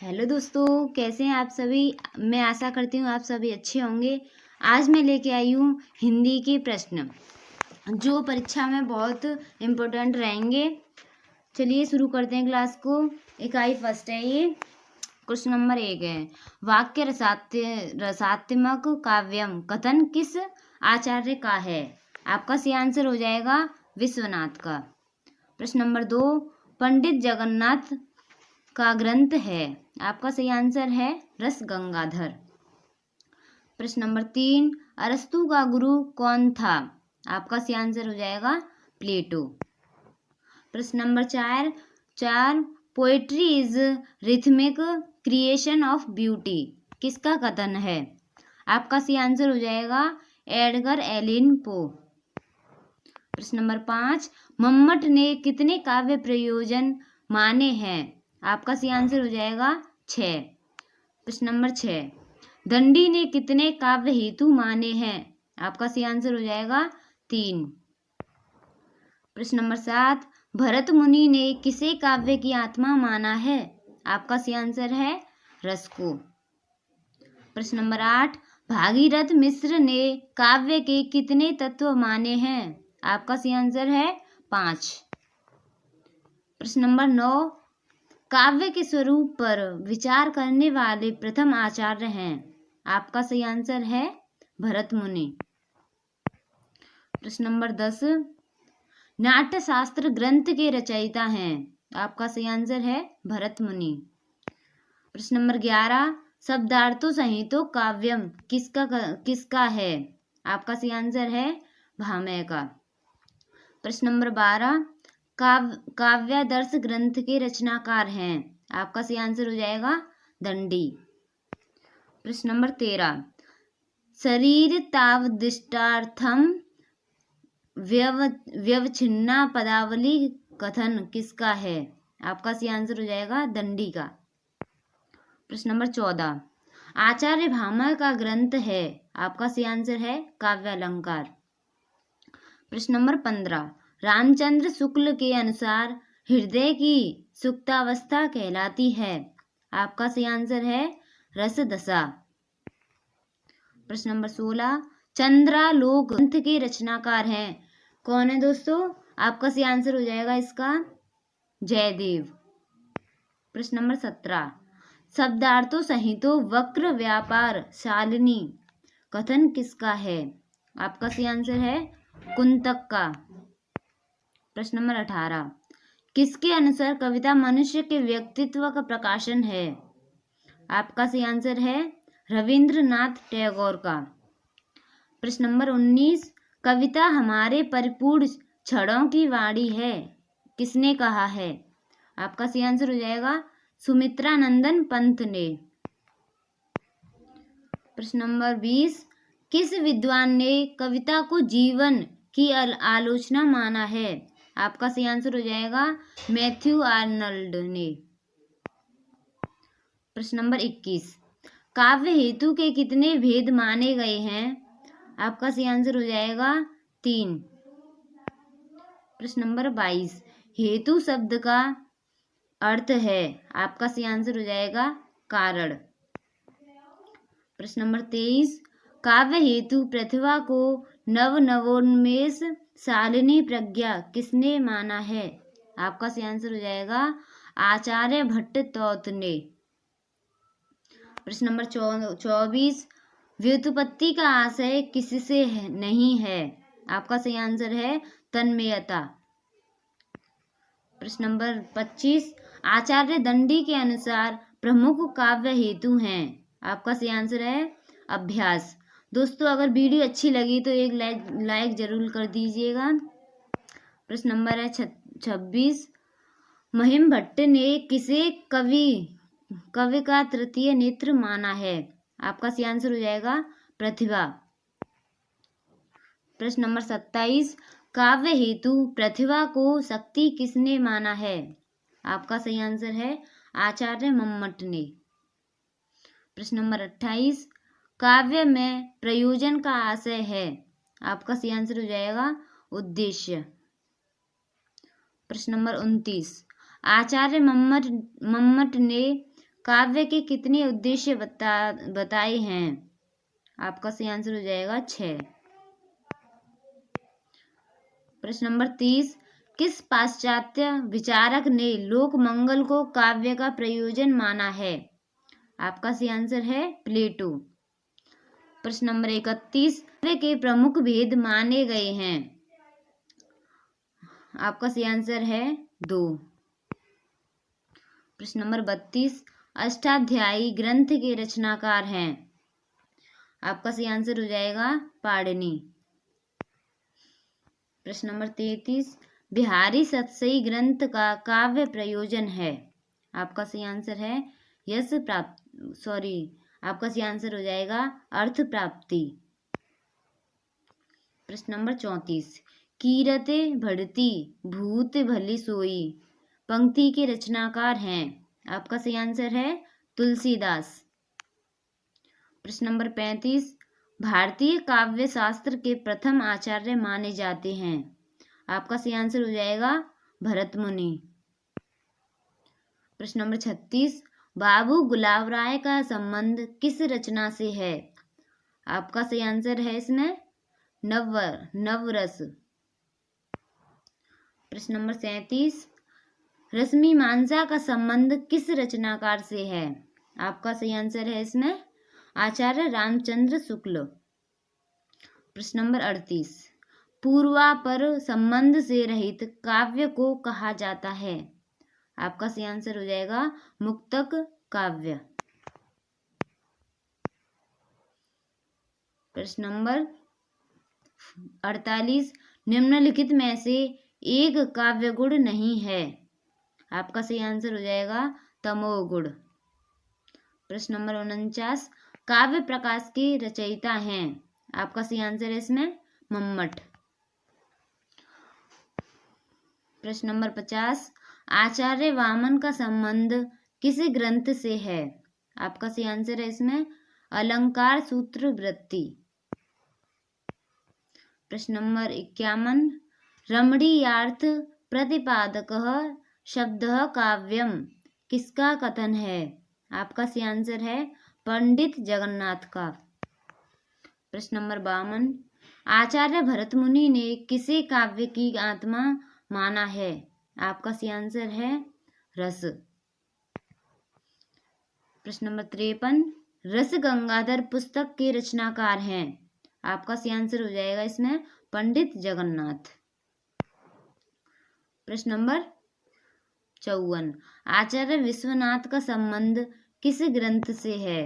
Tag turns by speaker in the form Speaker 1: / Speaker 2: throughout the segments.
Speaker 1: Hello दोस्तों, कैसे हैं आप सभी। मैं आशा करती हूँ आप सभी अच्छे होंगे। आज मैं लेके आई हूँ हिंदी के प्रश्न जो परीक्षा में बहुत इम्पोर्टेंट रहेंगे। चलिए शुरू करते हैं क्लास को। इकाई फर्स्ट है ये। क्वेश्चन नंबर 1 है, वाक्य रसात्मक काव्यम कथन किस आचार्य का है। आपका सही आंसर हो जाएगा विश्वनाथ का। प्रश्न नंबर 2, पंडित जगन्नाथ का ग्रंथ है। आपका सही आंसर है रस गंगाधर। प्रश्न नंबर 3, अरस्तु का गुरु कौन था। आपका सही आंसर हो जाएगा प्लेटो। प्रश्न number 4, poetry is rhythmic creation of beauty किसका कथन है। आपका सही आंसर हो जाएगा एडगर एलिन पो। प्रश्न नंबर 5, मम्मट ने कितने काव्य प्रयोजन माने हैं। आपका सही आंसर हो जाएगा 6। प्रश्न नंबर 6, दंडी ने कितने काव्य हेतु माने हैं। आपका सही आंसर हो जाएगा 3। प्रश्न नंबर 7, भरत मुनि ने किसे काव्य की आत्मा माना है। आपका सही आंसर है रस को। प्रश्न नंबर 8, भागीरथ मिश्र ने काव्य के कितने तत्व माने हैं। आपका सही आंसर है 5। प्रश्न नंबर 9, काव्य के स्वरूप पर विचार करने वाले प्रथम आचार्य हैं। आपका सही आंसर है भरत मुनि। प्रश्न नंबर 10, नाट्यशास्त्र ग्रंथ के रचयिता हैं। आपका सही आंसर है भरत मुनि। प्रश्न नंबर 11, शब्दार्थो संहितो काव्यम किसका है। आपका सही आंसर है भामह का। प्रश्न नंबर 12, काव्यादर्श ग्रंथ के रचनाकार हैं। आपका सही आंसर हो जाएगा दंडी। प्रश्न नंबर 13, शरीर तावदिष्टार्थम व्यवच्छिन्ना पदावली कथन किसका है। आपका सही आंसर हो जाएगा दंडी का। प्रश्न नंबर 14, आचार्य भामह का ग्रंथ है। आपका सही आंसर है काव्यालंकार। प्रश्न नंबर 15, रामचंद्र शुक्ल के अनुसार हृदय की सुप्तावस्था कहलाती है। आपका सही आंसर है रसदशा। प्रश्न नंबर 16, चंद्रालोक ग्रंथ के रचनाकार हैं। कौन है दोस्तों। आपका सही आंसर हो जाएगा इसका जयदेव। प्रश्न नंबर 17, शब्दार्थो संहितो वक्र व्यापार शालिनी कथन किसका है। आपका सही आंसर है कुंतक का। प्रश्न नंबर 18, किसके अनुसार कविता मनुष्य के व्यक्तित्व का प्रकाशन है। आपका सही आंसर है रविंद्रनाथ टैगोर का। प्रश्न नंबर 19, कविता हमारे परिपूर्ण क्षणों की वाणी है किसने कहा है। आपका सही आंसर हो जाएगा सुमित्रा नंदन पंत ने। प्रश्न नंबर 20, किस विद्वान ने कविता को जीवन की आलोचना माना है। आपका सही आंसर हो जाएगा मैथ्यू आर्नल्ड ने। प्रश्न नंबर 21, काव्य हेतु के कितने भेद माने गए हैं। आपका सही आंसर हो जाएगा 3। प्रश्न नंबर 22, हेतु शब्द का अर्थ है। आपका सही आंसर हो जाएगा कारण। प्रश्न नंबर 23, काव्य हेतु प्रतिभा को नवोन्मेष शालिनी प्रज्ञा किसने माना है। आपका सही आंसर हो जाएगा आचार्य भट्टतोत ने। प्रश्न नंबर 24, व्युत्पत्ति का आशय किससे नहीं है। आपका सही आंसर है तन्मयता। प्रश्न नंबर 25, आचार्य दंडी के अनुसार प्रमुख काव्य हेतु हैं। आपका सही आंसर है अभ्यास। दोस्तों अगर वीडियो अच्छी लगी तो एक लाइक जरूर कर दीजिएगा। प्रश्न नंबर है 26, महिम भट्ट ने किसे कवि का तृतीय नेत्र माना है। आपका सही आंसर हो जाएगा प्रतिभा। प्रश्न नंबर 27, काव्य हेतु प्रतिभा को शक्ति किसने माना है। आपका सही आंसर है आचार्य मम्मट ने। प्रश्न नंबर 28, काव्य में प्रयोजन का आशय है। आपका सही आंसर हो जाएगा उद्देश्य। प्रश्न नंबर 29, आचार्य मम्मट ने काव्य के कितने उद्देश्य बताए हैं? आपका सही आंसर हो जाएगा 6। प्रश्न नंबर 30, किस पाश्चात्य विचारक ने लोक मंगल को काव्य का प्रयोजन माना है? आपका सही आंसर है प्लेटो। प्रश्न नंबर 31, काव्य के प्रमुख भेद माने गए हैं? आपका सही आंसर है 2। प्रश्न नंबर 32, अष्टाध्यायी ग्रंथ के रचनाकार हैं? आपका सही आंसर हो जाएगा पाणिनि। प्रश्न नंबर 33, बिहारी सतसई ग्रंथ का काव्य प्रयोजन है? आपका सही आंसर है आपका सही आंसर हो जाएगा अर्थ प्राप्ति। प्रश्न नंबर 34, कीरते बढ़ती भूत भली सोई पंक्ति के रचनाकार हैं? आपका सही आंसर है तुलसीदास। प्रश्न नंबर 35, भारतीय काव्य शास्त्र के प्रथम आचार्य माने जाते हैं? आपका सही आंसर हो जाएगा भरत मुनि। प्रश्न नंबर 36, बाबू गुलाब राय का संबंध किस रचना से है? आपका सही आंसर है इसमें नवरस। प्रश्न नंबर 37, रश्मिमांसा का संबंध किस रचनाकार से है? आपका सही आंसर है इसमें आचार्य रामचंद्र शुक्ल। प्रश्न नंबर 38, पूर्वापर संबंध से रहित काव्य को कहा जाता है? आपका सही आंसर हो जाएगा मुक्तक काव्य। प्रश्न नंबर 48, निम्नलिखित में से एक काव्य गुण नहीं है? आपका सही आंसर हो जाएगा तमोगुण। प्रश्न नंबर 49, काव्य प्रकाश के रचयिता हैं? आपका सही आंसर है इसमें मम्मट। प्रश्न नंबर 50, आचार्य वामन का संबंध किस ग्रंथ से है? आपका सही आंसर है इसमें अलंकार सूत्र वृत्ति। प्रश्न नंबर 51, रमणीयार्थ प्रतिपादकः शब्दः काव्यम किसका कथन है? आपका सही आंसर है पंडित जगन्नाथ का। प्रश्न नंबर 52, आचार्य भरत मुनि ने किसे काव्य की आत्मा माना है? आपका सही आंसर है रस। प्रश्न नंबर 53, रस गंगाधर पुस्तक के रचनाकार हैं? आपका सही आंसर हो जाएगा इसमें पंडित जगन्नाथ। प्रश्न नंबर 54, आचार्य विश्वनाथ का संबंध किस ग्रंथ से है?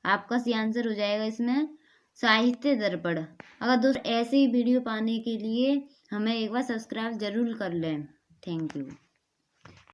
Speaker 1: आपका सही आंसर हो जाएगा इसमें साहित्य दर्पण। अगर दोस्तों ऐसे ही वीडियो पाने के लिए हमें एक बार सब्सक्राइब जरूर कर लें। Thank you.